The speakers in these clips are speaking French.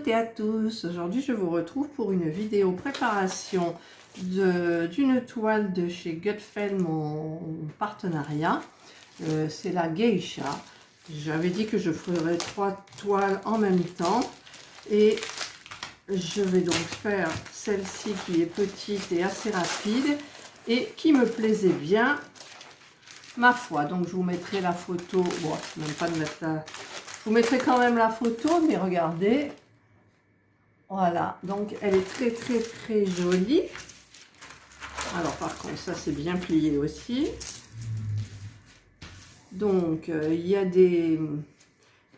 toutes et à tous. Aujourd'hui, je vous retrouve pour une vidéo préparation d'une toile de chez Gutfeld, mon partenariat. C'est la Geisha. J'avais dit que je ferais 3 toiles en même temps. Et je vais donc faire celle-ci qui est petite et assez rapide et qui me plaisait bien, ma foi. Donc, je vous mettrai la photo. Bon, même pas de mettre la... Je vous mettrai quand même la photo, mais regardez. Voilà, donc elle est très très très jolie. Alors par contre, ça c'est bien plié aussi. Donc il y a des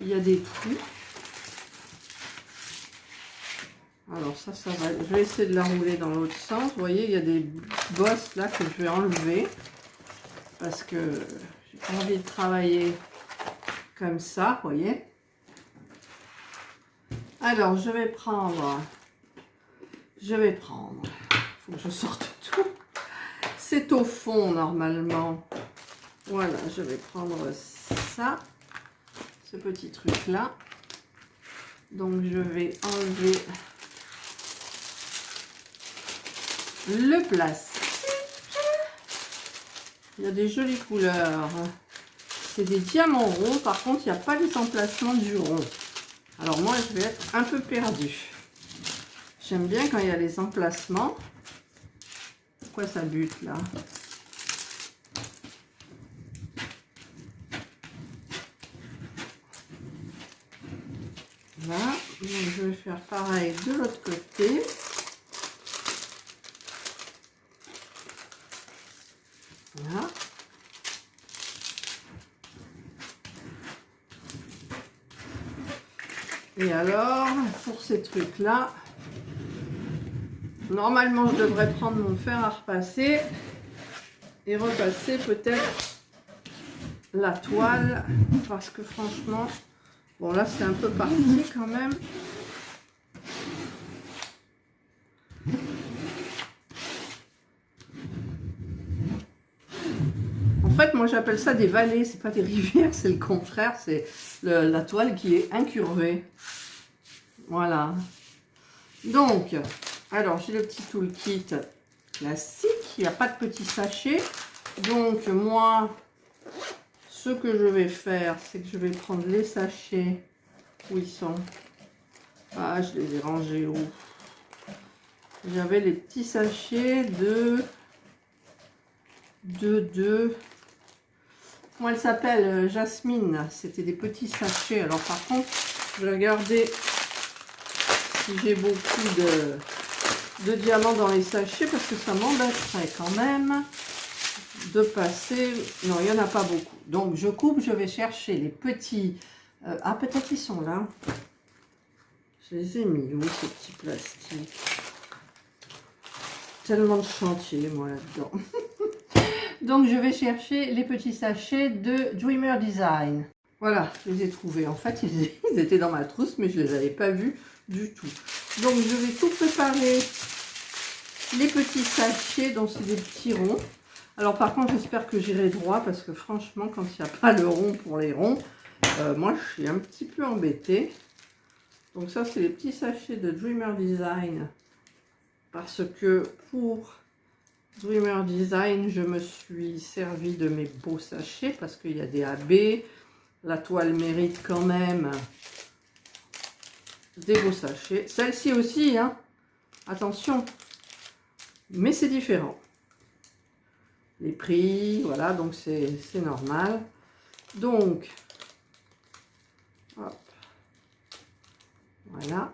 trous. Alors ça va. Je vais essayer de la rouler dans l'autre sens. Vous voyez, il y a des bosses là que je vais enlever parce que j'ai pas envie de travailler comme ça, vous voyez. Alors je vais prendre, faut que je sorte tout. C'est au fond normalement. Voilà, je vais prendre ça, ce petit truc là. Donc je vais enlever le plastique. Il y a des jolies couleurs. C'est des diamants ronds, par contre il n'y a pas les emplacements du rond. Alors moi je vais être un peu perdue. J'aime bien quand il y a les emplacements. Pourquoi ça bute là? Voilà, donc je vais faire pareil de l'autre côté. Voilà. Et alors, pour ces trucs-là, normalement, je devrais prendre mon fer à repasser et repasser peut-être la toile, parce que franchement, bon là, c'est un peu parti quand même. En fait, moi, j'appelle ça des vallées, c'est pas des rivières, c'est le contraire, c'est la toile qui est incurvée. Voilà. Donc, alors, j'ai le petit toolkit classique. Il n'y a pas de petit sachet. Donc, moi, ce que je vais faire, c'est que je vais prendre les sachets. Où ils sont? Ah, je les ai rangés où? J'avais les petits sachets de... Comment elle s'appelle? Jasmine. C'était des petits sachets. Alors, par contre, je vais regarder si j'ai beaucoup de diamants dans les sachets, parce que ça m'embêterait quand même de passer. Non, il n'y en a pas beaucoup. Donc je coupe, je vais chercher les petits. Ah, peut-être ils sont là. Je les ai mis où ces petits plastiques? Tellement de chantier moi là-dedans. Donc je vais chercher les petits sachets de Dreamer Design. Voilà, je les ai trouvés. En fait, ils étaient dans ma trousse, mais je ne les avais pas vus du tout. Donc, je vais tout préparer. Les petits sachets, donc c'est des petits ronds. Alors, par contre, j'espère que j'irai droit, parce que franchement, quand il n'y a pas le rond pour les ronds, moi, je suis un petit peu embêtée. Donc, ça, c'est les petits sachets de Dreamer Design. Parce que pour Dreamer Design, je me suis servi de mes beaux sachets, parce qu'il y a des AB. La toile mérite quand même des beaux sachets. Celle-ci aussi, hein. Attention. Mais c'est différent. Les prix, voilà, donc c'est normal. Donc, hop. Voilà.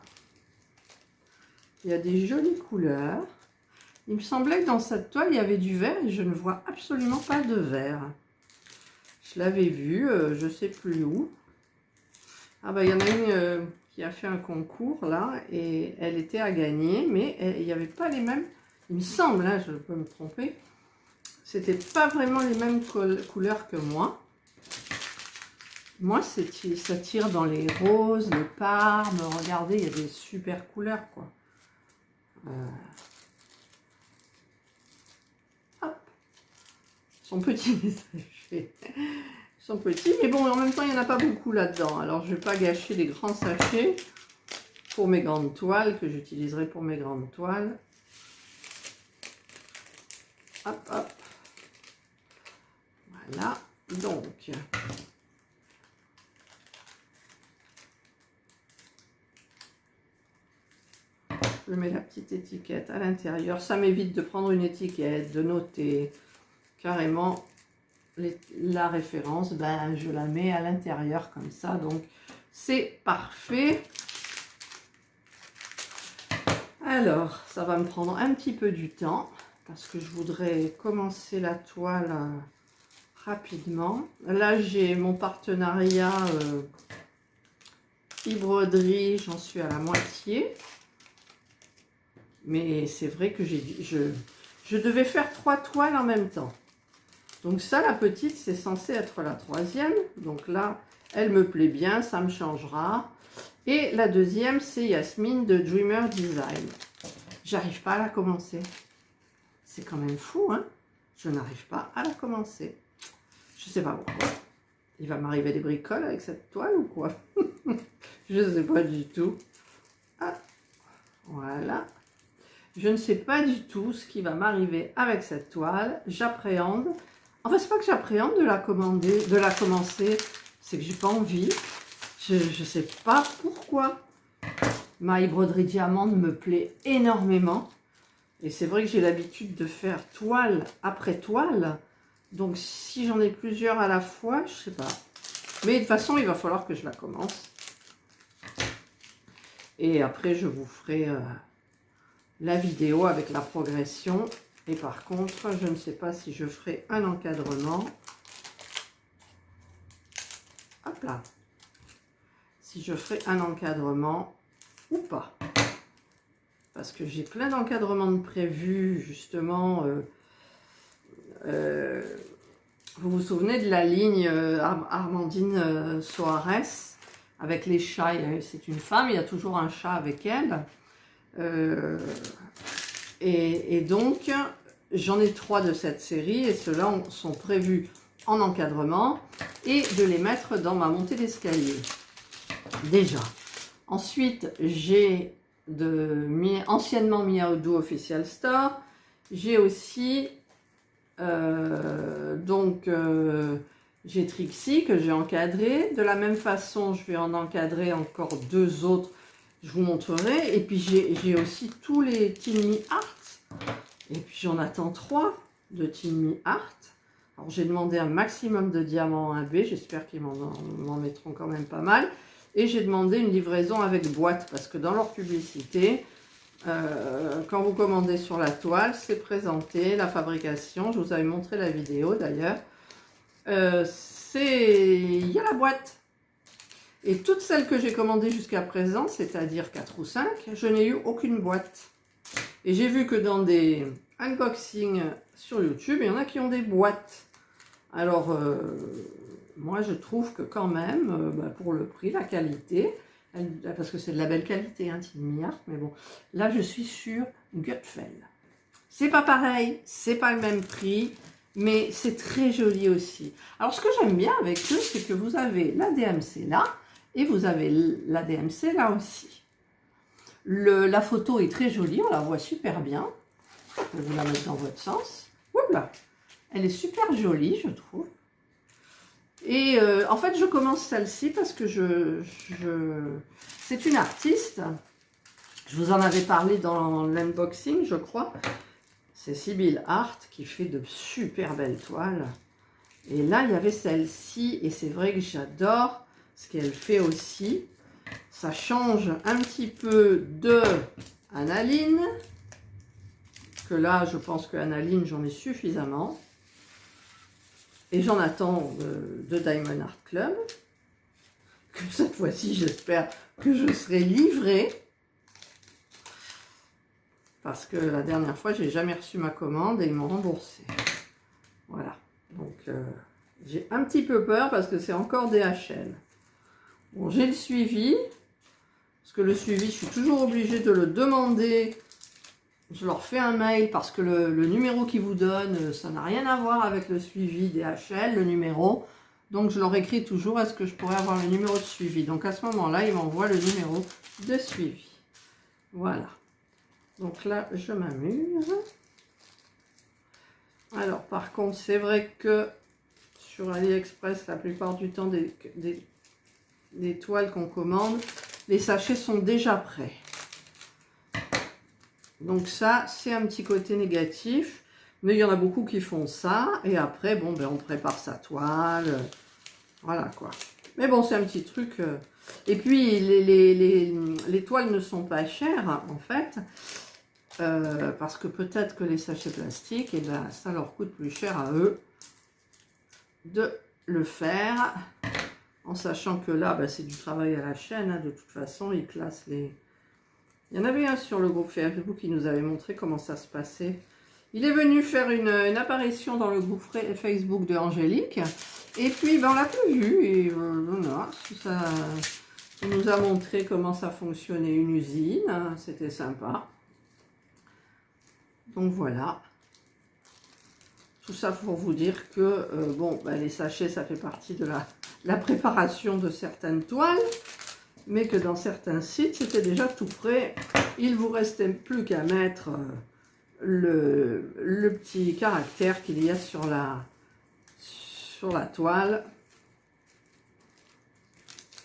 Il y a des jolies couleurs. Il me semblait que dans cette toile, il y avait du vert et je ne vois absolument pas de vert. Je l'avais vu, je ne sais plus où. Ah bah il y en a une qui a fait un concours là et elle était à gagner, mais il n'y avait pas les mêmes, il me semble, hein, je peux me tromper, c'était pas vraiment les mêmes couleurs que moi. Moi ça tire dans les roses, les parmes, regardez, il y a des super couleurs quoi. Hop, ils sont petits les sachets. Ils sont petits, mais bon, en même temps, il n'y en a pas beaucoup là-dedans. Alors, je ne vais pas gâcher les grands sachets. pour mes grandes toiles, que j'utiliserai pour mes grandes toiles. Hop, hop. Voilà, donc. Je mets la petite étiquette à l'intérieur. Ça m'évite de prendre une étiquette, de noter carrément la référence. Ben, je la mets à l'intérieur comme ça. Donc, c'est parfait. Alors, ça va me prendre un petit peu du temps parce que je voudrais commencer la toile rapidement. Là, j'ai mon partenariat broderie, j'en suis à la moitié. Mais c'est vrai que je devais faire 3 toiles en même temps. Donc ça, la petite, c'est censé être la 3e. Donc là, elle me plaît bien, ça me changera. Et la 2e, c'est Yasmine de Dreamer Design. J'arrive pas à la commencer. C'est quand même fou, hein? Je n'arrive pas à la commencer. Je sais pas pourquoi. Il va m'arriver des bricoles avec cette toile ou quoi? Je sais pas du tout. Ah, voilà. Je ne sais pas du tout ce qui va m'arriver avec cette toile. J'appréhende. Enfin, c'est pas que j'appréhende de la commander, de la commencer. C'est que j'ai pas envie. Je ne sais pas pourquoi. Ma broderie diamante me plaît énormément. Et c'est vrai que j'ai l'habitude de faire toile après toile. Donc, si j'en ai plusieurs à la fois, je sais pas. Mais de toute façon, il va falloir que je la commence. Et après, je vous ferai la vidéo avec la progression. Et par contre, je ne sais pas si je ferai un encadrement. Hop là. Si je ferai un encadrement ou pas. Parce que j'ai plein d'encadrements de prévus, justement. Vous vous souvenez de la ligne Armandine Soares avec les chats? C'est une femme, il y a toujours un chat avec elle. Et donc, j'en ai 3 de cette série et ceux-là sont prévus en encadrement et de les mettre dans ma montée d'escalier. Déjà. Ensuite, j'ai anciennement Miaodo Official Store. J'ai aussi j'ai Trixie que j'ai encadré. De la même façon, je vais en encadrer encore 2 autres. Je vous montrerai. Et puis, j'ai aussi tous les Teen Me Art. Et puis, j'en attends 3 de Teen Me Art. Alors, j'ai demandé un maximum de diamants en 1B. J'espère qu'ils m'en mettront quand même pas mal. Et j'ai demandé une livraison avec boîte. Parce que dans leur publicité, quand vous commandez sur la toile, c'est présenté, la fabrication. Je vous avais montré la vidéo d'ailleurs. Il y a la boîte. Et toutes celles que j'ai commandées jusqu'à présent, c'est-à-dire 4 ou 5, je n'ai eu aucune boîte. Et j'ai vu que dans des unboxings sur YouTube, il y en a qui ont des boîtes. Alors, moi je trouve que quand même, pour le prix, la qualité, parce que c'est de la belle qualité, hein, Teen Me Art, mais bon, là je suis sur Gutfeld. C'est pas pareil, c'est pas le même prix, mais c'est très joli aussi. Alors ce que j'aime bien avec eux, c'est que vous avez la DMC là, et vous avez la DMC là aussi. La photo est très jolie, on la voit super bien. Je vais vous la mettre dans votre sens. Oups là, elle est super jolie, je trouve. Et en fait, je commence celle-ci parce que c'est une artiste. Je vous en avais parlé dans l'unboxing, je crois. C'est Sibyl Art qui fait de super belles toiles. Et là, il y avait celle-ci. Et c'est vrai que j'adore ce qu'elle fait aussi. Ça change un petit peu de Annaline. Que là, je pense que Annaline, j'en ai suffisamment. Et j'en attends de Diamond Art Club. Que cette fois-ci, j'espère que je serai livrée. Parce que la dernière fois, j'ai jamais reçu ma commande et ils m'ont remboursé. Voilà. Donc, j'ai un petit peu peur parce que c'est encore DHL. Bon, j'ai le suivi. Parce que le suivi, je suis toujours obligée de le demander. Je leur fais un mail parce que le numéro qu'ils vous donnent, ça n'a rien à voir avec le suivi DHL, le numéro. Donc, je leur écris toujours, est-ce que je pourrais avoir le numéro de suivi? Donc, à ce moment-là, ils m'envoient le numéro de suivi. Voilà. Donc là, je m'amuse. Alors, par contre, c'est vrai que sur AliExpress, la plupart du temps, des toiles qu'on commande, les sachets sont déjà prêts. Donc ça, c'est un petit côté négatif. Mais il y en a beaucoup qui font ça. Et après, bon, ben, on prépare sa toile. Voilà, quoi. Mais bon, c'est un petit truc. Et puis, les toiles ne sont pas chères, en fait. Parce que peut-être que les sachets plastiques, eh ben, ça leur coûte plus cher à eux de le faire. En sachant que là, ben, c'est du travail à la chaîne. Hein, de toute façon, ils classent les... Il y en avait un sur le groupe Facebook qui nous avait montré comment ça se passait. Il est venu faire une apparition dans le groupe Facebook de Angélique. Et puis, ben, on l'a plus vu. Et voilà, il nous a montré comment ça fonctionnait une usine. C'était sympa. Donc voilà. Tout ça pour vous dire que, bon, ben, les sachets, ça fait partie de la préparation de certaines toiles. Mais que dans certains sites, c'était déjà tout prêt. Il vous restait plus qu'à mettre le petit caractère qu'il y a sur la toile,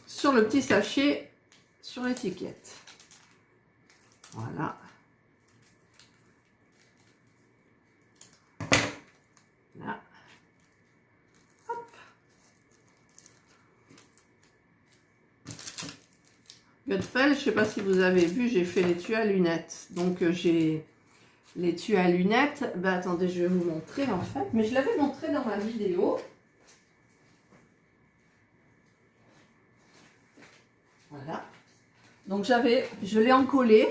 sur le petit sachet, sur l'étiquette. Voilà. Là. Hop. Gutfeld, je ne sais pas si vous avez vu, j'ai fait l'étui à lunettes. Donc j'ai l'étui à lunettes. Ben, attendez, je vais vous montrer en fait. Mais je l'avais montré dans ma vidéo. Voilà. Donc je l'ai encollé.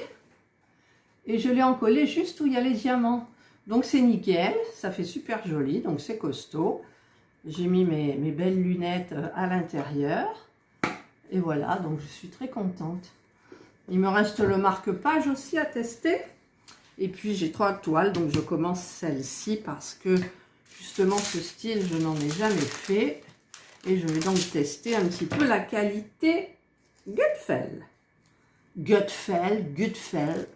Et je l'ai encollé juste où il y a les diamants. Donc c'est nickel, ça fait super joli, donc c'est costaud. J'ai mis mes belles lunettes à l'intérieur. Et voilà, donc je suis très contente. Il me reste le marque-page aussi à tester. Et puis j'ai 3 toiles, donc je commence celle-ci parce que justement ce style, je n'en ai jamais fait. Et je vais donc tester un petit peu la qualité Gutfeld. Gutfeld.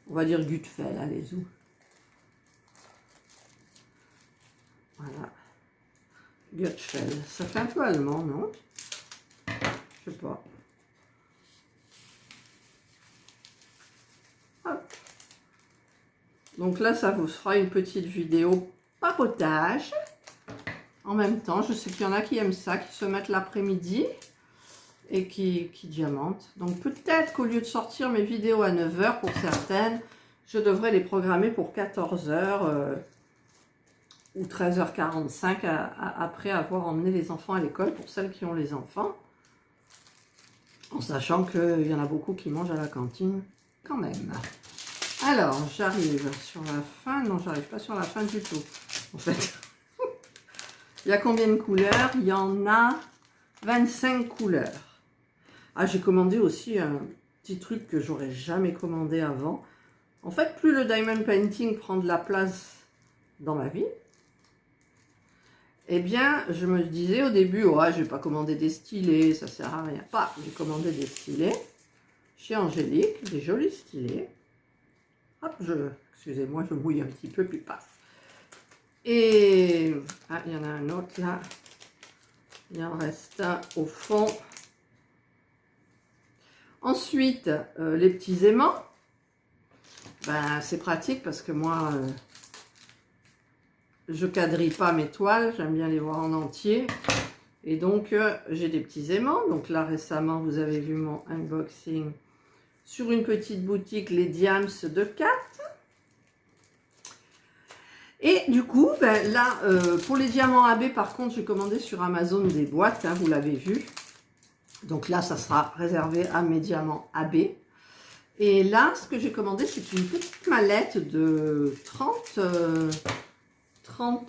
On va dire Gutfeld, allez-y. Voilà. Gutfeld. Ça fait un peu allemand, non? Je sais pas. Hop. Donc là, ça vous fera une petite vidéo papotage. En même temps, je sais qu'il y en a qui aiment ça, qui se mettent l'après-midi et qui diamantent. Donc peut-être qu'au lieu de sortir mes vidéos à 9 h pour certaines, je devrais les programmer pour 14 h ou 13h45 après avoir emmené les enfants à l'école pour celles qui ont les enfants. En sachant qu'il y en a beaucoup qui mangent à la cantine quand même. Alors, j'arrive sur la fin. Non, j'arrive pas sur la fin du tout. En fait, il y a combien de couleurs? Il y en a 25 couleurs. Ah, j'ai commandé aussi un petit truc que j'aurais jamais commandé avant. En fait, plus le diamond painting prend de la place dans ma vie, eh bien, je me disais au début, ouais, je vais pas commander des stylés, ça sert à rien. Pas, j'ai commandé des stylés chez Angélique, des jolis stylés. Hop, excusez-moi, je mouille un petit peu, puis paf. Et, ah, il y en a un autre là. Il en reste un au fond. Ensuite, les petits aimants. Ben, c'est pratique parce que moi, je quadrille pas mes toiles. J'aime bien les voir en entier. Et donc, j'ai des petits aimants. Donc là, récemment, vous avez vu mon unboxing sur une petite boutique, les Diams de 4. Et du coup, ben, là, pour les diamants AB, par contre, j'ai commandé sur Amazon des boîtes, hein, vous l'avez vu. Donc là, ça sera réservé à mes diamants AB. Et là, ce que j'ai commandé, c'est une petite mallette de 30...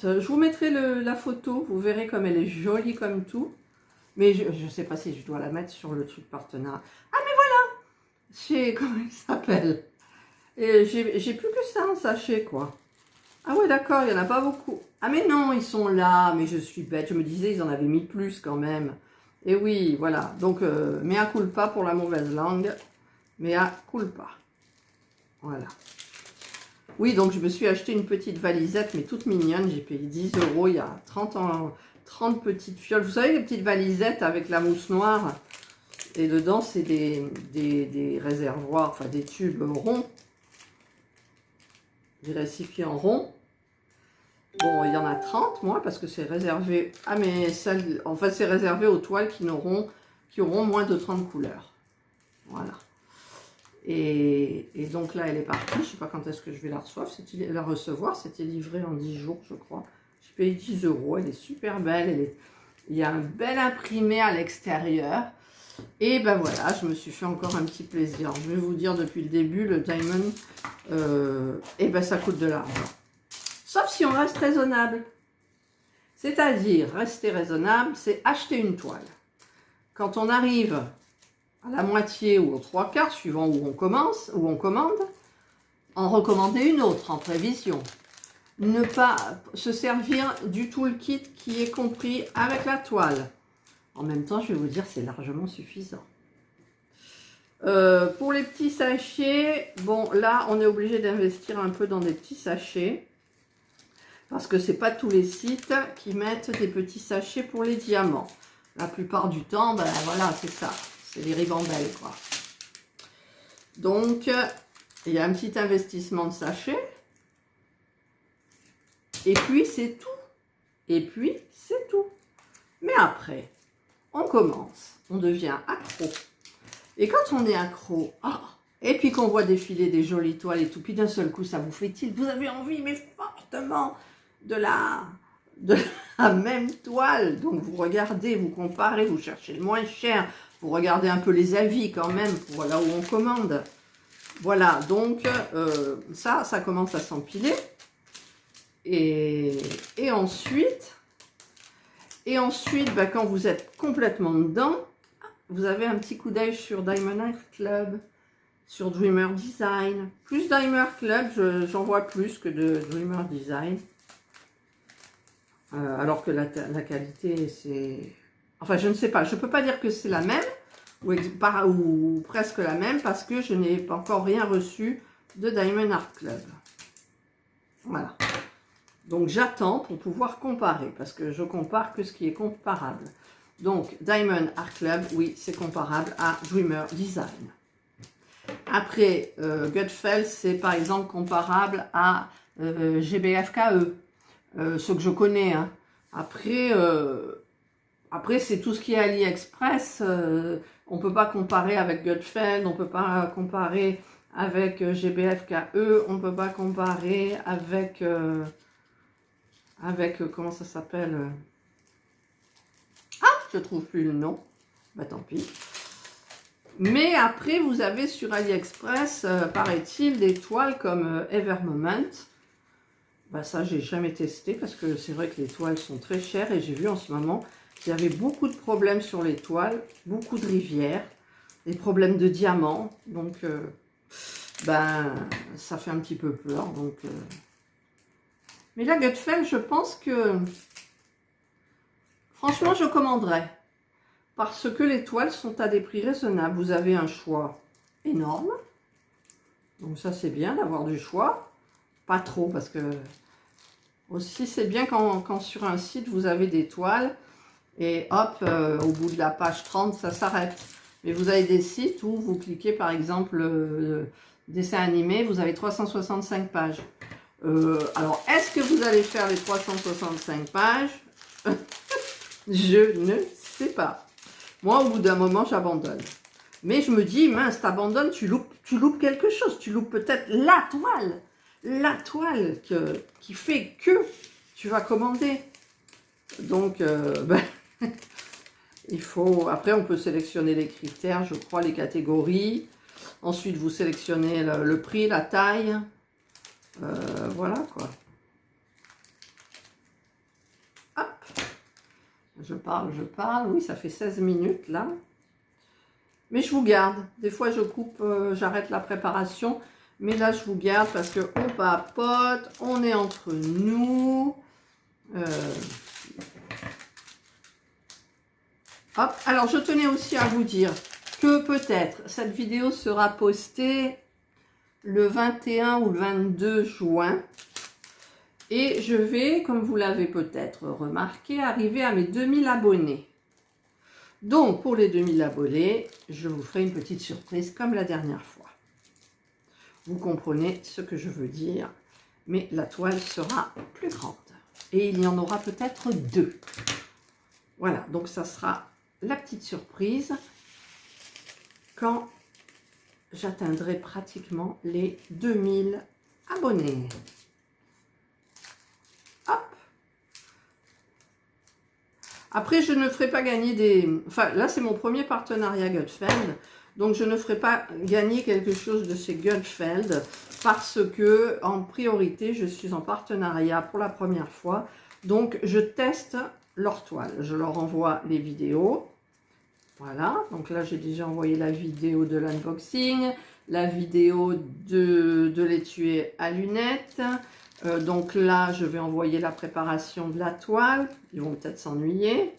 je vous mettrai la photo, vous verrez comme elle est jolie comme tout. Mais je ne sais pas si je dois la mettre sur le truc partenaire. Ah, mais voilà! Comment il s'appelle? Et j'ai plus que ça en sachet, quoi. Ah ouais, d'accord, il n'y en a pas beaucoup. Ah mais non, ils sont là, mais je suis bête. Je me disais, ils en avaient mis plus quand même. Et oui, voilà. Donc, mea culpa pour la mauvaise langue. Mea culpa. Voilà. Oui, donc je me suis acheté une petite valisette, mais toute mignonne. J'ai payé 10 €. Il y a 30 petites fioles. Vous savez, les petites valisettes avec la mousse noire. Et dedans, c'est des réservoirs, enfin des tubes ronds. Des récipients ronds. Bon, il y en a 30, moi, parce que c'est réservé à mes salles. En fait, c'est réservé aux toiles qui auront moins de 30 couleurs. Voilà. Et donc là, elle est partie. Je ne sais pas quand est-ce que je vais la recevoir. C'était livré en 10 jours, je crois. J'ai payé 10 €. Elle est super belle. Il y a un bel imprimé à l'extérieur. Et ben voilà, je me suis fait encore un petit plaisir. Je vais vous dire depuis le début, le diamond, et ben ça coûte de l'argent. Sauf si on reste raisonnable. C'est-à-dire, rester raisonnable, c'est acheter une toile. Quand on arrive à la moitié ou aux 3/4, suivant où on commence, où on commande, en recommander une autre en prévision. Ne pas se servir du toolkit qui est compris avec la toile. En même temps, je vais vous dire, c'est largement suffisant. Pour les petits sachets, bon, là, on est obligé d'investir un peu dans des petits sachets. Parce que c'est pas tous les sites qui mettent des petits sachets pour les diamants. La plupart du temps, ben voilà, c'est ça. C'est les ribambelles, quoi. Donc, il y a un petit investissement de sachet. Et puis, c'est tout. Et puis, c'est tout. Mais après, on commence. On devient accro. Et quand on est accro, et puis qu'on voit défiler des jolies toiles et tout, puis d'un seul coup, ça vous fait tilt. Vous avez envie, mais fortement, de la même toile. Donc, vous regardez, vous comparez, vous cherchez le moins cher. Vous regardez un peu les avis quand même pour là où on commande. Voilà, donc ça commence à s'empiler. Et ensuite, ben, quand vous êtes complètement dedans, vous avez un petit coup d'œil sur Diamond Art Club, sur Dreamer Design. Plus Diamond Club, j'en vois plus que de Dreamer Design. Alors que la qualité, c'est... Enfin, je ne sais pas. Je ne peux pas dire que c'est la même, ou presque la même, parce que je n'ai pas encore rien reçu de Diamond Art Club. Voilà. Donc, j'attends pour pouvoir comparer, parce que je compare que ce qui est comparable. Donc, Diamond Art Club, oui, c'est comparable à Dreamer Design. Après, Gutfeld, c'est par exemple comparable à GBFKE, ce que je connais. Hein. Après, c'est tout ce qui est AliExpress. On ne peut pas comparer avec Gutfeld, on ne peut pas comparer avec GBFKE, on ne peut pas comparer avec comment ça s'appelle je trouve plus le nom. Bah tant pis. Mais après, vous avez sur AliExpress, paraît-il, des toiles comme Evermoment. Bah ça, j'ai jamais testé parce que c'est vrai que les toiles sont très chères. Et j'ai vu en ce moment qu'il y avait beaucoup de problèmes sur les toiles, beaucoup de rivières, des problèmes de diamants. Donc, ben, ça fait un petit peu peur. Donc, mais la Gutfeld, je pense que... Franchement, je commanderais. Parce que les toiles sont à des prix raisonnables. Vous avez un choix énorme. Donc ça, c'est bien d'avoir du choix. Pas trop, parce que... Aussi, c'est bien quand sur un site, vous avez des toiles. Et hop, au bout de la page 30, ça s'arrête. Mais vous avez des sites où vous cliquez, par exemple, dessin animé. Vous avez 365 pages. Alors, est-ce que vous allez faire les 365 pages? Je ne sais pas. Moi, au bout d'un moment, j'abandonne. Mais je me dis, mince, t'abandonnes, tu loupes quelque chose. Tu loupes peut-être la toile qui fait que tu vas commander. Donc, ben, il faut... Après, on peut sélectionner les critères, je crois, les catégories. Ensuite, vous sélectionnez le prix, la taille. Voilà, quoi. Je parle. Oui, ça fait 16 minutes, là. Mais je vous garde. Des fois, je coupe, j'arrête la préparation. Mais là, je vous garde parce qu'on papote, on est entre nous. Hop. Alors, je tenais aussi à vous dire que peut-être cette vidéo sera postée le 21 ou le 22 juin. Et je vais, comme vous l'avez peut-être remarqué, arriver à mes 2000 abonnés. Donc, pour les 2000 abonnés, je vous ferai une petite surprise comme la dernière fois. Vous comprenez ce que je veux dire, mais la toile sera plus grande. Et il y en aura peut-être 2. Voilà, donc ça sera la petite surprise quand j'atteindrai pratiquement les 2000 abonnés. Hop. Après, je ne ferai pas gagner des... Enfin, là, c'est mon premier partenariat Gutfeld. Donc, je ne ferai pas gagner quelque chose de chez Gutfeld parce que, en priorité, je suis en partenariat pour la première fois. Donc, je teste leur toile. Je leur envoie les vidéos. Voilà. Donc là, j'ai déjà envoyé la vidéo de l'unboxing, la vidéo de l'étui à lunettes. Donc là, je vais envoyer la préparation de la toile. Ils vont peut-être s'ennuyer.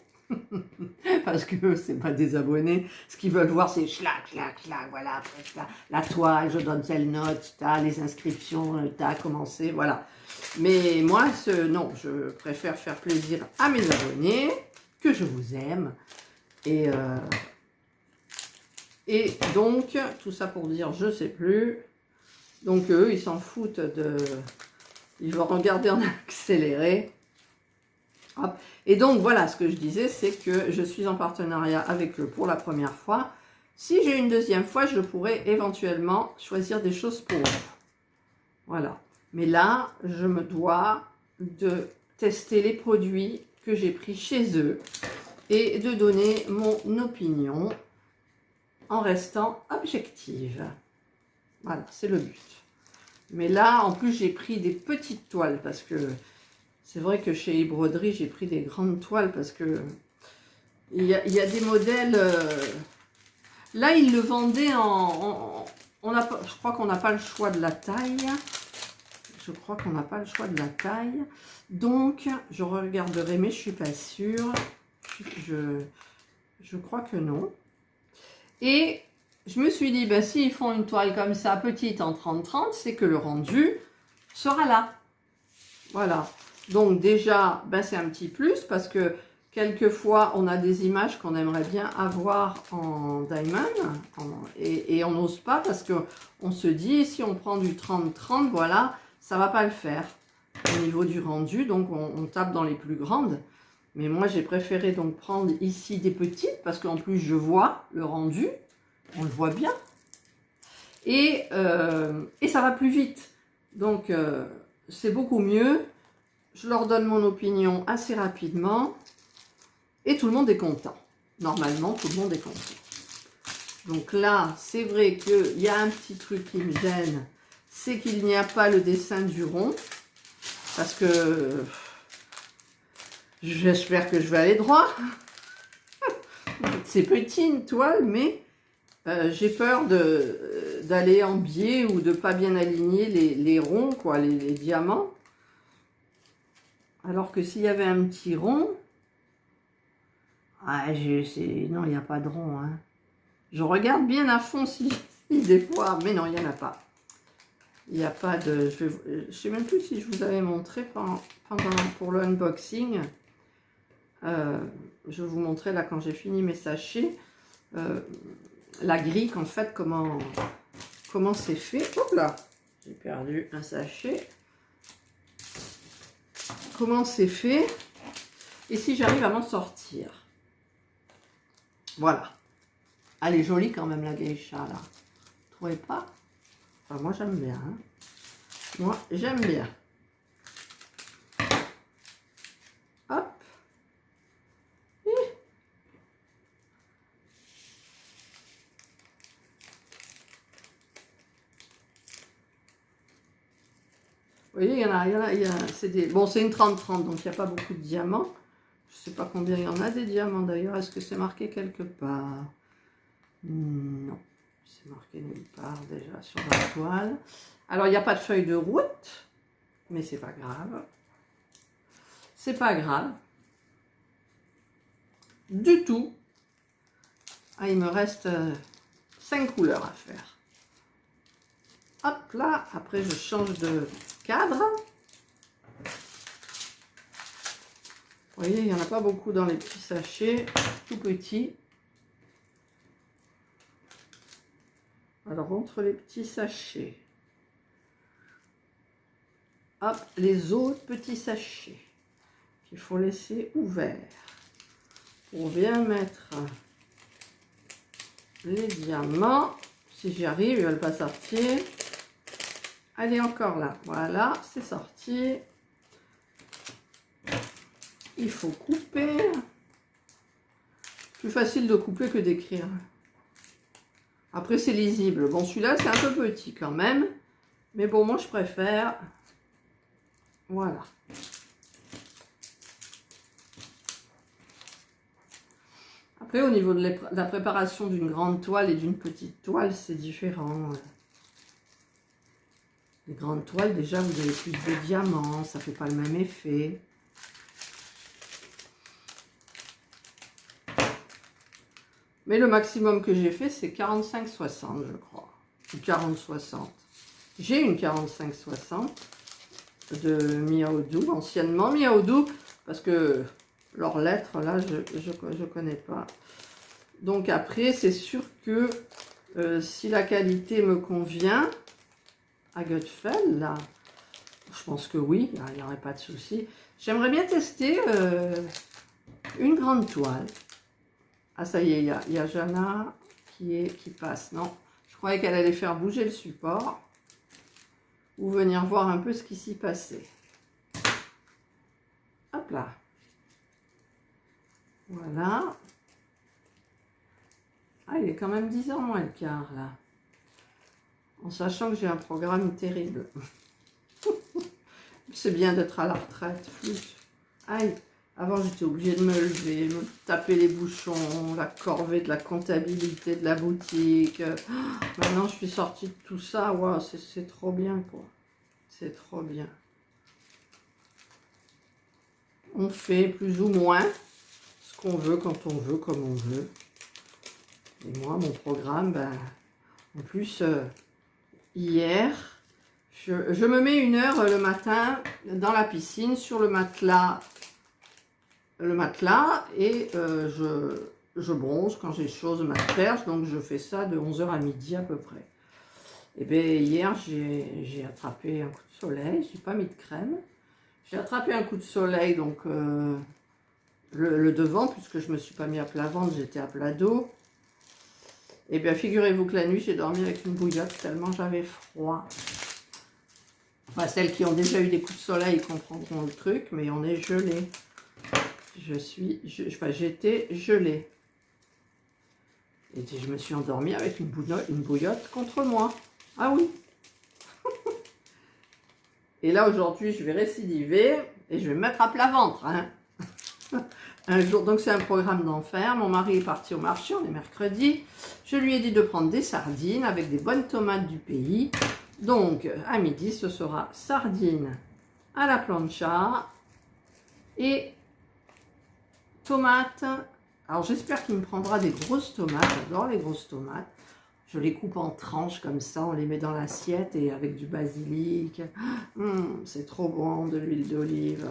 Parce que c'est pas des abonnés. Ce qu'ils veulent voir, c'est schlac, schlac, schlac. Voilà, après, la toile, je donne telle note, les inscriptions, commencé, voilà. Mais moi, non, je préfère faire plaisir à mes abonnés, que je vous aime. Et donc, tout ça pour dire, je sais plus. Donc, eux, ils s'en foutent de... Ils vont regarder en accéléré. Hop. Et donc, voilà, ce que je disais, c'est que je suis en partenariat avec eux pour la première fois. Si j'ai une deuxième fois, je pourrais éventuellement choisir des choses pour eux. Voilà. Mais là, je me dois de tester les produits que j'ai pris chez eux et de donner mon opinion en restant objective. Voilà, c'est le but. Mais là, en plus, j'ai pris des petites toiles parce que c'est vrai que chez Broderie, j'ai pris des grandes toiles parce que il y a des modèles... là, ils le vendaient je crois qu'on n'a pas le choix de la taille. Je crois qu'on n'a pas le choix de la taille. Donc, je regarderai, mais je ne suis pas sûre. Je crois que non. Et je me suis dit, ben, s'ils font une toile comme ça, petite en 30-30, c'est que le rendu sera là. Voilà. Donc déjà, ben, c'est un petit plus parce que quelquefois, on a des images qu'on aimerait bien avoir en diamond et on n'ose pas parce qu'on se dit, si on prend du 30-30, voilà, ça ne va pas le faire au niveau du rendu. Donc, on tape dans les plus grandes. Mais moi, j'ai préféré donc prendre ici des petites parce qu'en plus, je vois le rendu. On le voit bien. Et ça va plus vite. Donc, c'est beaucoup mieux. Je leur donne mon opinion assez rapidement. Et tout le monde est content. Normalement, tout le monde est content. Donc là, c'est vrai qu'il y a un petit truc qui me gêne. C'est qu'il n'y a pas le dessin du rond. Parce que... j'espère que je vais aller droit. C'est petit une toile, mais j'ai peur d'aller en biais ou de pas bien aligner les ronds, quoi, les diamants. Alors que s'il y avait un petit rond, non, il n'y a pas de rond. Hein. Je regarde bien à fond si des fois, mais non, il n'y en a pas. Il n'y a pas de... Je ne sais même plus si je vous avais montré pour le unboxing. Je vous montrer là quand j'ai fini mes sachets la grille en fait comment c'est fait. Hop là, j'ai perdu un sachet. Comment c'est fait et si j'arrive à m'en sortir. Voilà. Elle est jolie quand même la geisha là. Vous trouvez pas? Enfin, moi j'aime bien. Hein. Moi j'aime bien. Hop. Vous voyez, il y en a c'est des... Bon, c'est une 30-30, donc il n'y a pas beaucoup de diamants. Je ne sais pas combien il y en a des diamants d'ailleurs. Est-ce que c'est marqué quelque part? Non, c'est marqué nulle part déjà sur la toile. Alors, il n'y a pas de feuille de route, mais c'est pas grave. c'est pas grave. Du tout. Ah, il me reste 5 couleurs à faire. Hop là, après je change de cadre. Vous voyez, il n'y en a pas beaucoup dans les petits sachets, tout petits. Alors, entre les petits sachets, hop, les autres petits sachets qu'il faut laisser ouverts pour bien mettre les diamants. Si j'y arrive, ils ne veulent pas sortir. Allez, encore là. Voilà, c'est sorti. Il faut couper. Plus facile de couper que d'écrire. Après, c'est lisible. Bon, celui-là, c'est un peu petit quand même. Mais bon, moi, je préfère. Voilà. Après, au niveau de la préparation d'une grande toile et d'une petite toile, c'est différent. Les grandes toiles, déjà, vous avez plus de diamants. Ça ne fait pas le même effet. Mais le maximum que j'ai fait, c'est 45-60, je crois. Ou 40-60. J'ai une 45-60 de Miaodu, anciennement Miaodu, parce que leurs lettres, là, je connais pas. Donc après, c'est sûr que si la qualité me convient, à Gutfeld, là, je pense que oui, il n'y aurait pas de souci. J'aimerais bien tester une grande toile. Ah, ça y est, il y a Jana qui passe. Non, je croyais qu'elle allait faire bouger le support ou venir voir un peu ce qui s'y passait. Hop là. Voilà. Ah, il est quand même 10h moins le quart, là. En sachant que j'ai un programme terrible. C'est bien d'être à la retraite. Flûte. Aïe. Avant, j'étais obligée de me lever, me taper les bouchons, la corvée de la comptabilité de la boutique. Maintenant, je suis sortie de tout ça. Wow, c'est trop bien, quoi. C'est trop bien. On fait plus ou moins ce qu'on veut, quand on veut, comme on veut. Et moi, mon programme, ben, en plus, hier, je me mets 1 heure le matin dans la piscine, sur le matelas et je bronze quand j'ai chose m'asperge, donc je fais ça de 11h à midi à peu près. Et bien hier j'ai attrapé un coup de soleil, j'ai pas mis de crème, j'ai attrapé un coup de soleil, donc le devant, puisque je me suis pas mis à plat ventre, j'étais à plat dos. Et bien figurez-vous que la nuit j'ai dormi avec une bouillotte tellement j'avais froid. Enfin, celles qui ont déjà eu des coups de soleil comprendront le truc, mais on est gelé. J'étais gelée. Et je me suis endormie avec une bouillotte contre moi. Ah oui. Et là, aujourd'hui, je vais récidiver et je vais me mettre à plat ventre. Hein. Un jour, donc c'est un programme d'enfer. Mon mari est parti au marché, on est mercredi. Je lui ai dit de prendre des sardines avec des bonnes tomates du pays. Donc, à midi, ce sera sardines à la plancha et tomates. Alors j'espère qu'il me prendra des grosses tomates, j'adore les grosses tomates. Je les coupe en tranches comme ça, on les met dans l'assiette et avec du basilic. C'est trop bon, de l'huile d'olive.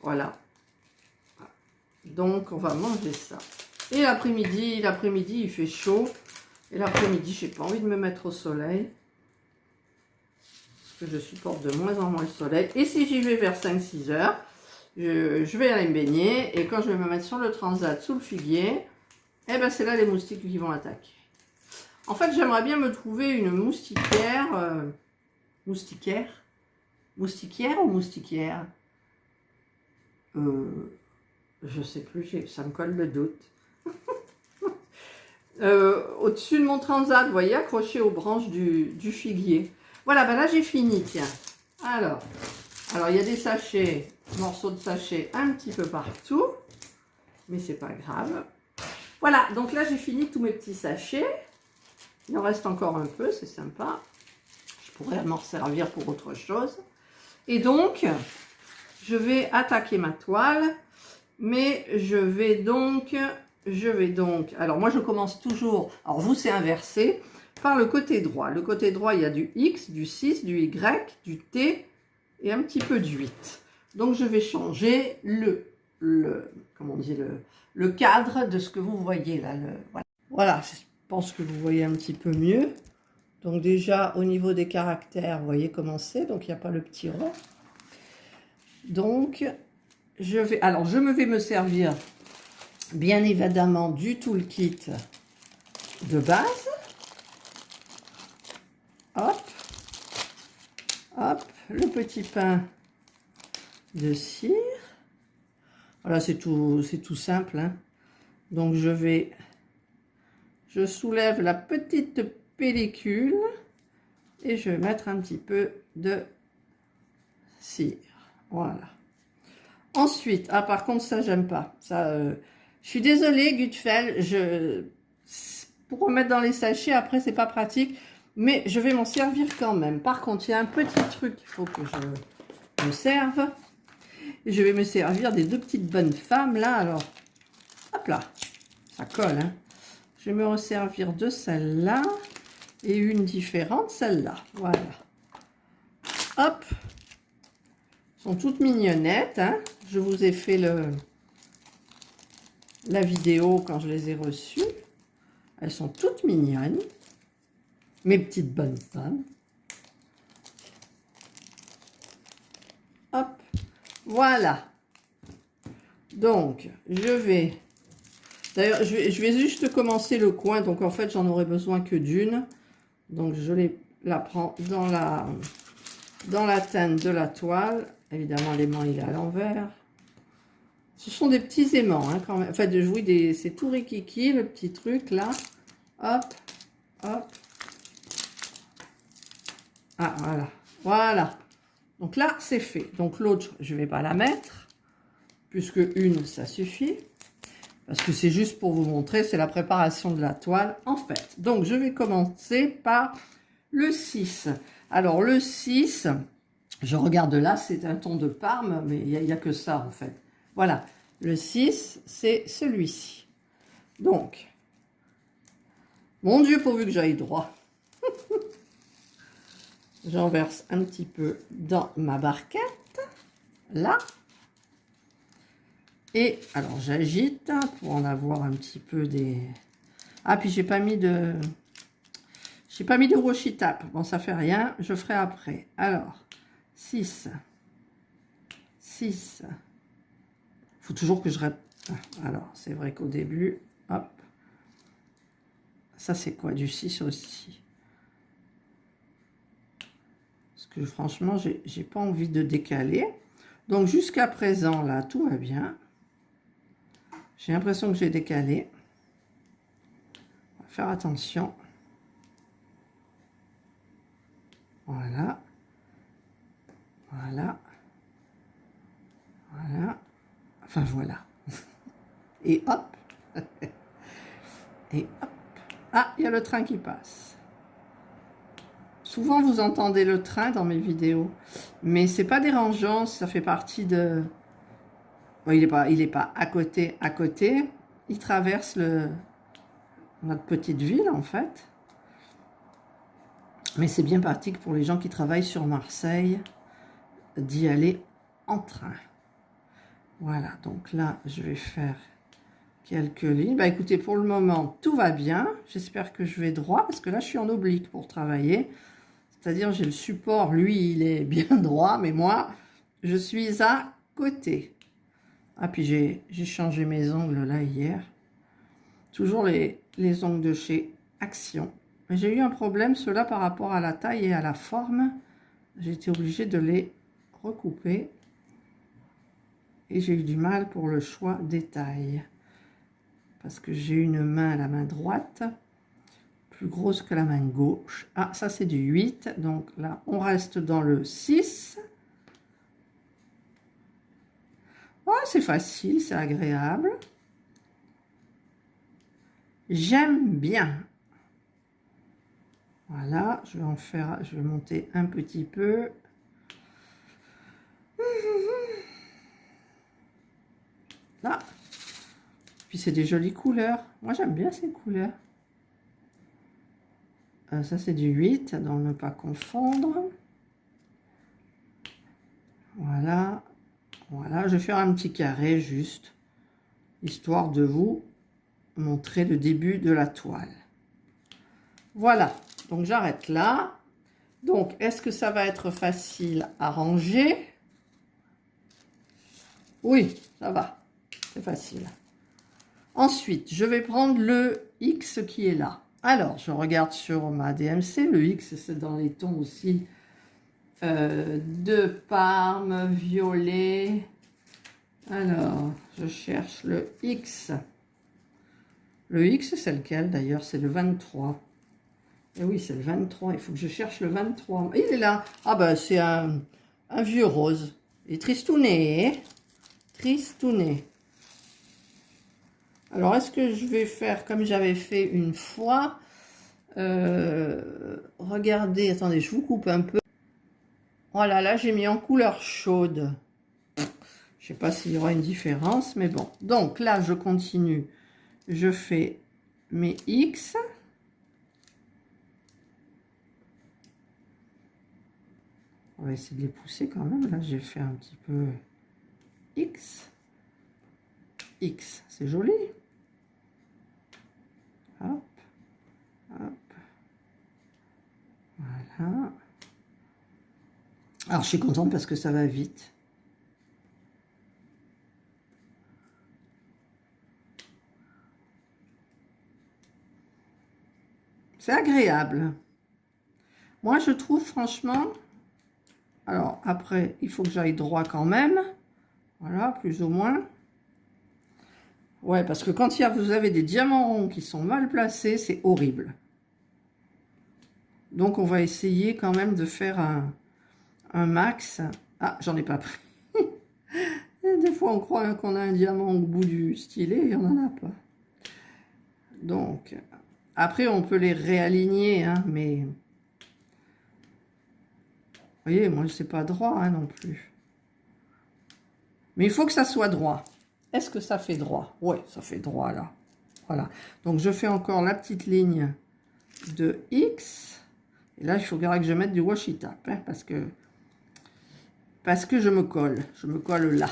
Voilà. Donc on va manger ça. Et l'après-midi, il fait chaud. Et l'après-midi, j'ai pas envie de me mettre au soleil. Parce que je supporte de moins en moins le soleil. Et si j'y vais vers 5-6 heures, je vais aller me baigner et quand je vais me mettre sur le transat sous le figuier, eh ben c'est là les moustiques qui vont attaquer. En fait, j'aimerais bien me trouver une moustiquaire. Moustiquaire ou moustiquière? Je sais plus, ça me colle le doute. Au-dessus de mon transat, vous voyez, accroché aux branches du figuier. Voilà, ben là j'ai fini, tiens. Alors, il y a des sachets, morceaux de sachets un petit peu partout, mais c'est pas grave. Voilà, donc là j'ai fini tous mes petits sachets. Il en reste encore un peu, c'est sympa. Je pourrais m'en servir pour autre chose. Et donc, je vais attaquer ma toile, mais je vais donc, alors moi je commence toujours, alors vous c'est inversé, par le côté droit. Le côté droit, il y a du X, du 6, du Y, du T et un petit peu du 8. Donc je vais changer comment on dit, le cadre de ce que vous voyez là. Voilà. Voilà, je pense que vous voyez un petit peu mieux. Donc déjà au niveau des caractères, vous voyez comment c'est, donc il n'y a pas le petit rond. Donc je vais me servir bien évidemment du toolkit de base. Hop, hop, le petit pain de cire. Voilà, c'est tout simple, hein. Donc je soulève la petite pellicule et je vais mettre un petit peu de cire. Voilà. Ensuite, ah par contre ça j'aime pas. Ça, je suis désolée Gutfeld, pour remettre dans les sachets après c'est pas pratique, mais je vais m'en servir quand même. Par contre il y a un petit truc qu'il faut que je me serve. Et je vais me servir des deux petites bonnes femmes là. Alors, hop là, ça colle, hein. Je vais me resservir de celle-là et une différente, celle-là. Voilà. Hop. Elles sont toutes mignonnettes, hein. Je vous ai fait la vidéo quand je les ai reçues. Elles sont toutes mignonnes. Mes petites bonnes femmes. Hop. Voilà. Donc, je vais... D'ailleurs, je vais juste commencer le coin. Donc, en fait, j'en aurai besoin que d'une. Donc, la prends dans la teinte de la toile. Évidemment, l'aimant, il est à l'envers. Ce sont des petits aimants, hein, quand même. Enfin, oui, c'est tout rikiki, le petit truc, là. Hop, hop. Ah, voilà. Voilà. Donc là, c'est fait. Donc, l'autre, je ne vais pas la mettre. Puisque une, ça suffit. Parce que c'est juste pour vous montrer, c'est la préparation de la toile, en fait. Donc, je vais commencer par le 6. Alors, le 6, je regarde là, c'est un ton de Parme, mais il n'y a que ça, en fait. Voilà, le 6, c'est celui-ci. Donc, mon Dieu, pourvu que j'aille droit. J'en verse un petit peu dans ma barquette, là. Et alors j'agite pour en avoir un petit peu des... Ah, puis j'ai pas mis de washi tape. Bon, ça fait rien, je ferai après. Alors, 6. 6. Faut toujours que je répète. Alors, c'est vrai qu'au début, hop. Ça, c'est quoi? Du 6 aussi. Parce que franchement, j'ai pas envie de décaler. Donc, jusqu'à présent, là, tout va bien. J'ai l'impression que j'ai décalé. On va faire attention. Voilà. Voilà. Voilà. Enfin, voilà. Et hop. Et hop. Ah, il y a le train qui passe. Souvent, vous entendez le train dans mes vidéos. Mais c'est pas dérangeant, ça fait partie de... Bon, il est pas à côté. Il traverse notre petite ville, en fait. Mais c'est bien pratique pour les gens qui travaillent sur Marseille d'y aller en train. Voilà, donc là, je vais faire quelques lignes. Bah écoutez, pour le moment, tout va bien. J'espère que je vais droit, parce que là, je suis en oblique pour travailler. C'est-à-dire, j'ai le support, lui, il est bien droit, mais moi, je suis à côté. Ah, puis j'ai changé mes ongles là hier. Toujours les ongles de chez Action. Mais j'ai eu un problème, ceux-là, par rapport à la taille et à la forme. J'ai été obligée de les recouper. Et j'ai eu du mal pour le choix des tailles. Parce que j'ai une main, la main droite, plus grosse que la main gauche. Ah, ça c'est du 8. Donc là, on reste dans le 6. Oh, c'est facile, c'est agréable. J'aime bien. Voilà, je vais monter un petit peu. Là. Puis c'est des jolies couleurs. Moi j'aime bien ces couleurs. Ça c'est du 8, donc ne pas confondre. Voilà. Voilà, je vais faire un petit carré juste, histoire de vous montrer le début de la toile. Voilà, donc j'arrête là. Donc, est-ce que ça va être facile à ranger? Oui, ça va, c'est facile. Ensuite, je vais prendre le X qui est là. Alors, je regarde sur ma DMC, le X c'est dans les tons aussi de Parme, violet. Alors, je cherche le X. Le X, c'est lequel d'ailleurs? C'est le 23. Et oui, c'est le 23. Il faut que je cherche le 23. Il est là. Ah ben, c'est un vieux rose. Et tristouné. Tristouné. Alors, est-ce que je vais faire comme j'avais fait une fois? Regardez, attendez, je vous coupe un peu. Voilà, là, j'ai mis en couleur chaude. Je sais pas s'il y aura une différence, mais bon. Donc, là, je continue. Je fais mes X. On va essayer de les pousser quand même. Là, j'ai fait un petit peu X. X, c'est joli. Hop, hop. Voilà. Alors, je suis contente parce que ça va vite. C'est agréable. Moi, je trouve franchement... Alors, après, il faut que j'aille droit quand même. Voilà, plus ou moins. Ouais, parce que quand vous avez des diamants ronds qui sont mal placés, c'est horrible. Donc, on va essayer quand même de faire un max. Ah, j'en ai pas pris. Des fois, on croit qu'on a un diamant au bout du stylet et on n'en a pas. Donc, après, on peut les réaligner, hein, mais... Vous voyez, moi, c'est pas droit hein, non plus. Mais il faut que ça soit droit. Est-ce que ça fait droit? Oui, ça fait droit, là. Voilà. Donc, je fais encore la petite ligne de X. Et là, il faudra que je mette du washi tape, hein, parce que je me colle. Je me colle là.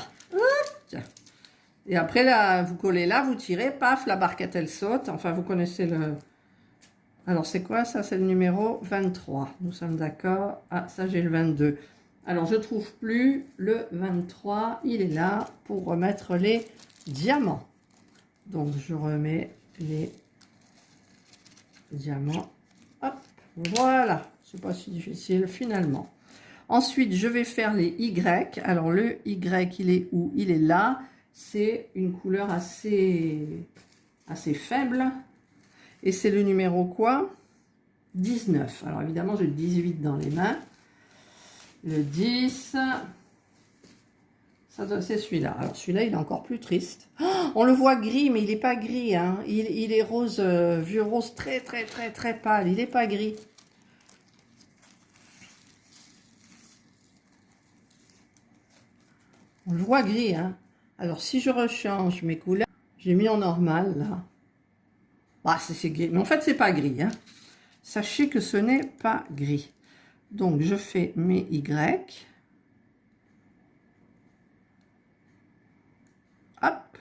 Tiens. Et après, là, vous collez là, vous tirez, paf, la barquette, elle saute. Enfin, vous connaissez le... Alors, c'est quoi ça? C'est le numéro 23. Nous sommes d'accord. Ah, ça, j'ai le 22. Alors, je ne trouve plus le 23. Il est là pour remettre les diamants. Donc, je remets les diamants. Hop, voilà. C'est pas si difficile finalement. Ensuite, je vais faire les Y. Alors, le Y, il est où? Il est là. C'est une couleur assez faible. Et c'est le numéro quoi? 19. Alors, évidemment, j'ai le 18 dans les mains. Le 10. C'est celui-là. Alors, celui-là, il est encore plus triste. Oh, on le voit gris, mais il n'est pas gris. Hein. Il est rose, vieux rose très, très, très, très pâle. Il n'est pas gris. On le voit gris, hein. Alors, si je rechange mes couleurs, j'ai mis en normal, là. Ah, c'est gris. Mais en fait, c'est pas gris, hein. Sachez que ce n'est pas gris. Donc, je fais mes Y. Hop.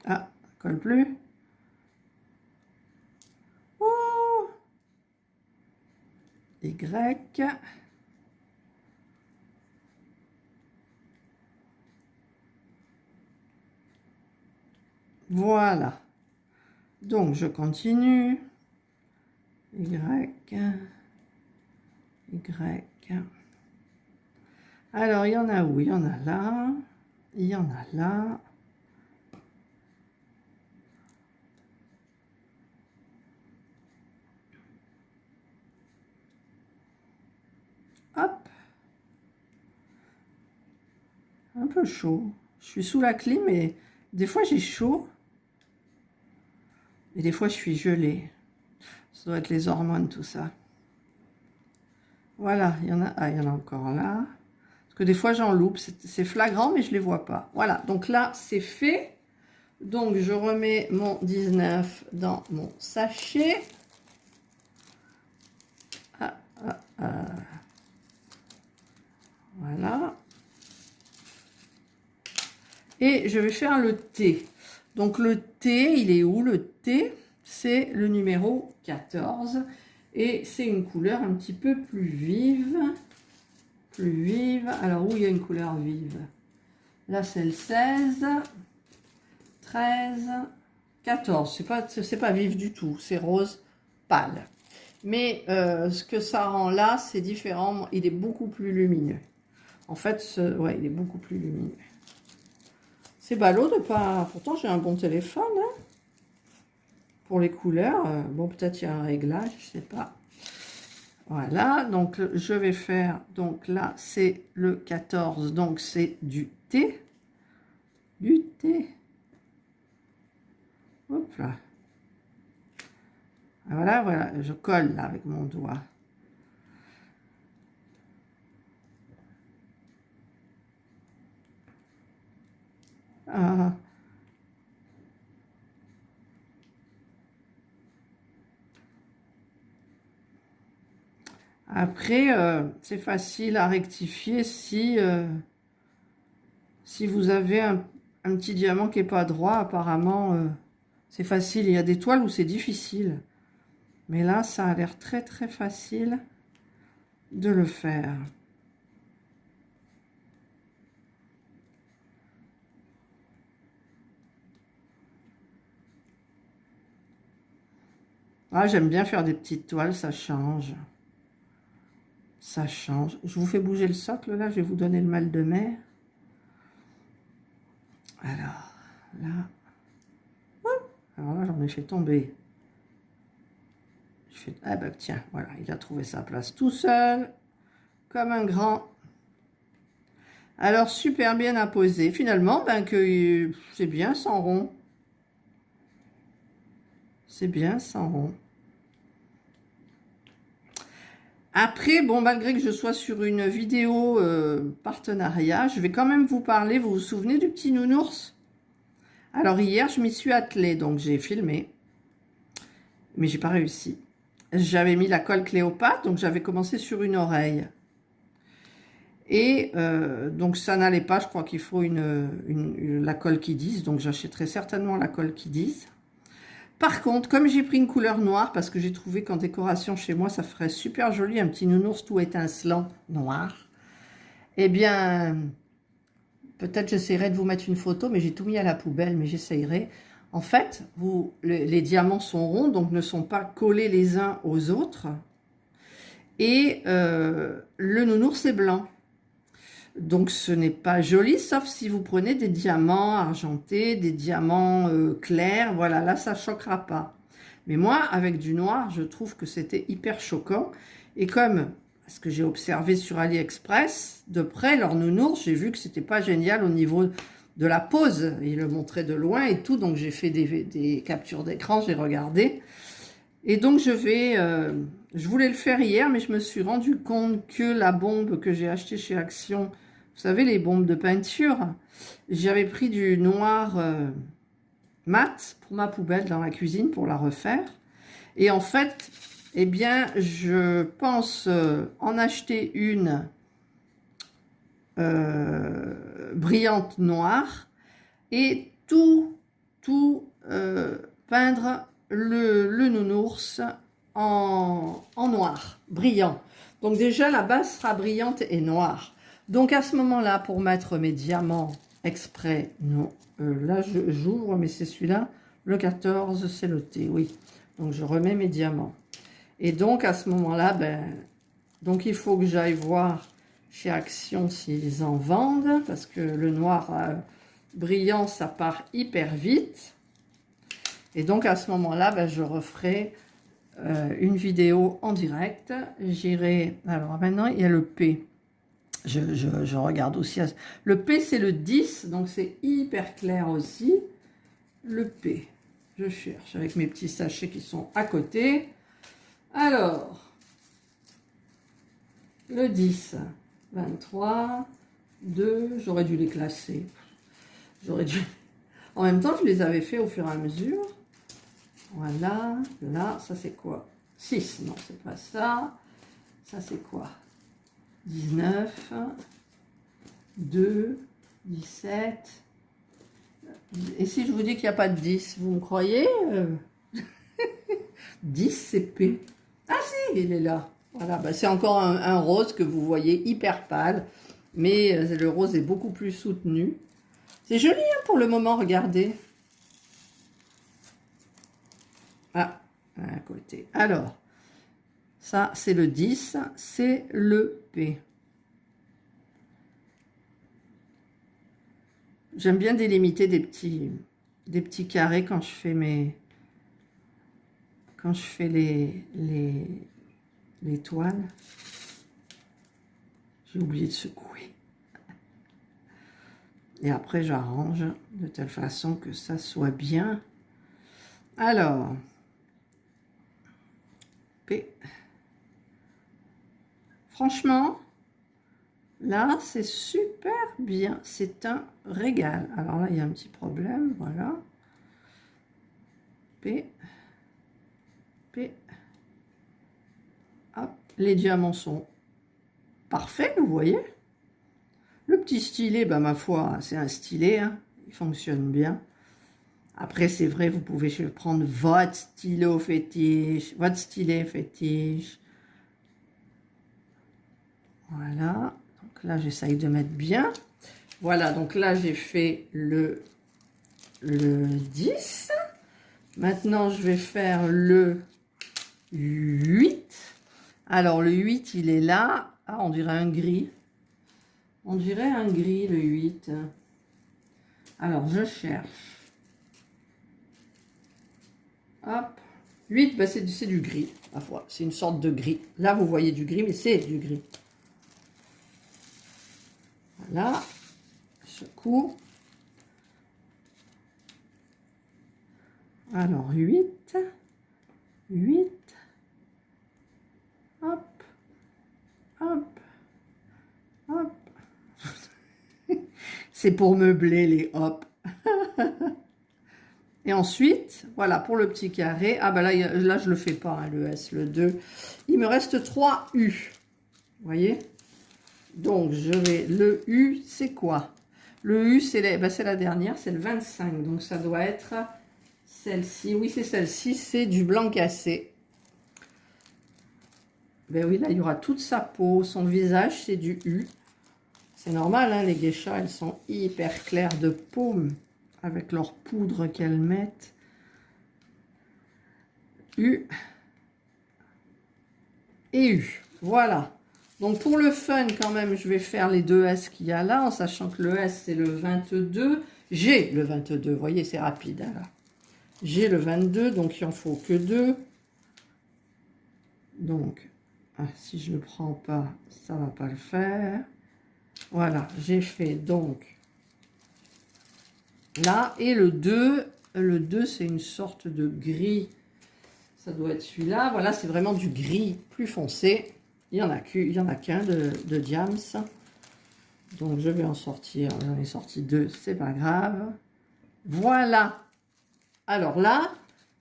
Ah, colle plus. Oh. Y. Voilà. Donc, je continue. Y. Y. Alors, il y en a où? Il y en a là. Il y en a là. Hop. Un peu chaud. Je suis sous la clim et des fois j'ai chaud. Et des fois je suis gelée. Ça doit être les hormones, tout ça. Voilà, il y en a, il y en a encore là. Parce que des fois, j'en loupe. C'est flagrant, mais je ne les vois pas. Voilà, donc là, c'est fait. Donc, je remets mon 19 dans mon sachet. Ah, ah, ah. Voilà. Et je vais faire le T. Donc, le T, il est où le T? C'est le numéro 14. Et c'est une couleur un petit peu plus vive. Plus vive. Alors, où il y a une couleur vive? Là, c'est le 16. 13. 14. C'est pas vif du tout. C'est rose pâle. Mais ce que ça rend là, c'est différent. Il est beaucoup plus lumineux. En fait, ouais, il est beaucoup plus lumineux. C'est ballot de pas... Pourtant, j'ai un bon téléphone. Hein, pour les couleurs. Bon, peut-être il y a un réglage, je sais pas. Voilà, donc je vais faire... Donc là, c'est le 14. Donc, c'est du thé. Du thé. Hop là. Voilà, voilà. Je colle là avec mon doigt. Ah. Après, c'est facile à rectifier si vous avez un petit diamant qui n'est pas droit. Apparemment, c'est facile. Il y a des toiles où c'est difficile. Mais là, ça a l'air très, très facile de le faire. Ah, j'aime bien faire des petites toiles, ça change. Ça change. Je vous fais bouger le socle, là, je vais vous donner le mal de mer. Alors, là. Alors là, j'en ai fait tomber. Ah ben tiens, voilà, il a trouvé sa place tout seul, comme un grand. Alors, super bien apposé. Finalement, ben que c'est bien sans rond. C'est bien sans rond. Après, bon, malgré que je sois sur une vidéo partenariat, je vais quand même vous parler. Vous vous souvenez du petit nounours? Alors, hier, je m'y suis attelée, donc j'ai filmé. Mais j'ai pas réussi. J'avais mis la colle Cléopâtre, donc j'avais commencé sur une oreille. Et donc ça n'allait pas, je crois qu'il faut la colle qui dise, donc j'achèterai certainement la colle qui dise. Par contre, comme j'ai pris une couleur noire, parce que j'ai trouvé qu'en décoration chez moi, ça ferait super joli, un petit nounours tout étincelant noir, eh bien, peut-être j'essaierai de vous mettre une photo, mais j'ai tout mis à la poubelle, mais j'essayerai. En fait, les diamants sont ronds, donc ne sont pas collés les uns aux autres. Et le nounours est blanc. Donc ce n'est pas joli, sauf si vous prenez des diamants argentés, des diamants clairs, voilà, là ça ne choquera pas. Mais moi, avec du noir, je trouve que c'était hyper choquant. Et comme, ce que j'ai observé sur AliExpress, de près, leur nounours, j'ai vu que c'était pas génial au niveau de la pose. Ils le montraient de loin et tout, donc j'ai fait des captures d'écran, j'ai regardé. Et donc je voulais le faire hier, mais je me suis rendu compte que la bombe que j'ai achetée chez Action, vous savez, les bombes de peinture, j'avais pris du noir mat pour ma poubelle dans la cuisine pour la refaire. Et en fait, eh bien, je pense en acheter une brillante noire et tout peindre le nounours en noir, brillant. Donc déjà, la base sera brillante et noire. Donc à ce moment-là, pour mettre mes diamants exprès, non, là j'ouvre, mais c'est celui-là, le 14, c'est le T, oui. Donc je remets mes diamants. Et donc à ce moment-là, ben, donc il faut que j'aille voir chez Action s'ils en vendent, parce que le noir brillant, ça part hyper vite. Et donc à ce moment-là, ben, je referai une vidéo en direct. J'irai... Alors maintenant, il y a le P. Je regarde aussi. Le P, c'est le 10, donc c'est hyper clair aussi. Le P, je cherche avec mes petits sachets qui sont à côté. Alors, le 10, 23, 2, j'aurais dû les classer. J'aurais dû... En même temps, je les avais fait au fur et à mesure. Voilà, là, ça c'est quoi? 6, non, c'est pas ça. Ça c'est quoi? 19, 2, 17. Et si je vous dis qu'il n'y a pas de 10, vous me croyez? 10, c'est P. Ah si, il est là. Voilà, bah, c'est encore un rose que vous voyez hyper pâle. Mais le rose est beaucoup plus soutenu. C'est joli hein, pour le moment, regardez. Ah, à côté. Alors, ça c'est le 10, c'est le P. J'aime bien délimiter des petits carrés quand je fais les toiles. J'ai oublié de secouer. Et après, j'arrange de telle façon que ça soit bien. Alors, P. Franchement, là, c'est super bien. C'est un régal. Alors là, il y a un petit problème. Voilà. P. P. Hop. Les diamants sont parfaits, vous voyez. Le petit stylet, bah, ma foi, c'est un stylet. Hein. Il fonctionne bien. Après, c'est vrai, vous pouvez prendre votre stylo fétiche, votre stylet fétiche. Voilà. Donc là, j'essaye de mettre bien. Voilà, donc là, j'ai fait le 10. Maintenant, je vais faire le 8. Alors, le 8, il est là. Ah, on dirait un gris. On dirait un gris, le 8. Alors, je cherche. Hop. 8, bah c'est du gris. C'est une sorte de gris. Là, vous voyez du gris, mais c'est du gris. Voilà. Je secoue. Alors, 8. 8. Hop. Hop. Hop. C'est pour meubler les hop. Et ensuite, voilà, pour le petit carré. Ah ben là je le fais pas, hein, le S, le 2. Il me reste 3 U. Vous voyez? Donc, je vais... Le U, c'est quoi? Le U, c'est la dernière, c'est le 25. Donc, ça doit être celle-ci. Oui, c'est celle-ci, c'est du blanc cassé. Ben oui, là, il y aura toute sa peau. Son visage, c'est du U. C'est normal, hein, les geishas, elles sont hyper claires de peau avec leur poudre qu'elles mettent. U et U. Voilà. Donc, pour le fun, quand même, je vais faire les 2 S qu'il y a là, en sachant que le S, c'est le 22. J'ai le 22. Vous voyez, c'est rapide, hein, là. J'ai le 22, donc il en faut que 2. Donc, si je ne le prends pas, ça ne va pas le faire. Voilà, j'ai fait donc là. Et le 2, c'est une sorte de gris. Ça doit être celui-là. Voilà, c'est vraiment du gris plus foncé. Il n'y en a qu'un de Diams. Donc, je vais en sortir. J'en ai sorti 2, c'est pas grave. Voilà. Alors là,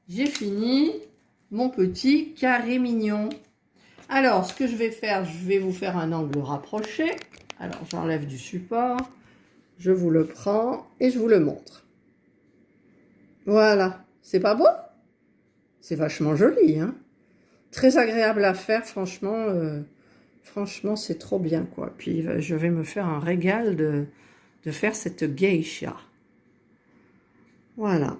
j'ai fini mon petit carré mignon. Alors, ce que je vais faire, je vais vous faire un angle rapproché. Alors, j'enlève du support. Je vous le prends et je vous le montre. Voilà. C'est pas beau? C'est vachement joli, hein? Très agréable à faire, franchement. Franchement, c'est trop bien, quoi. Puis, je vais me faire un régal de faire cette geisha. Voilà.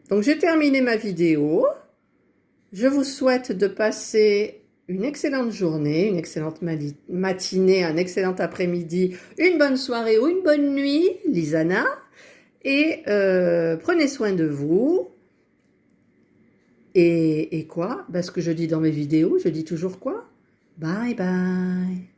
Donc, j'ai terminé ma vidéo. Je vous souhaite de passer une excellente journée, une excellente matinée, un excellent après-midi, une bonne soirée ou une bonne nuit, Lisana. Et prenez soin de vous. Et quoi? Ce que je dis dans mes vidéos, je dis toujours quoi? Bye bye.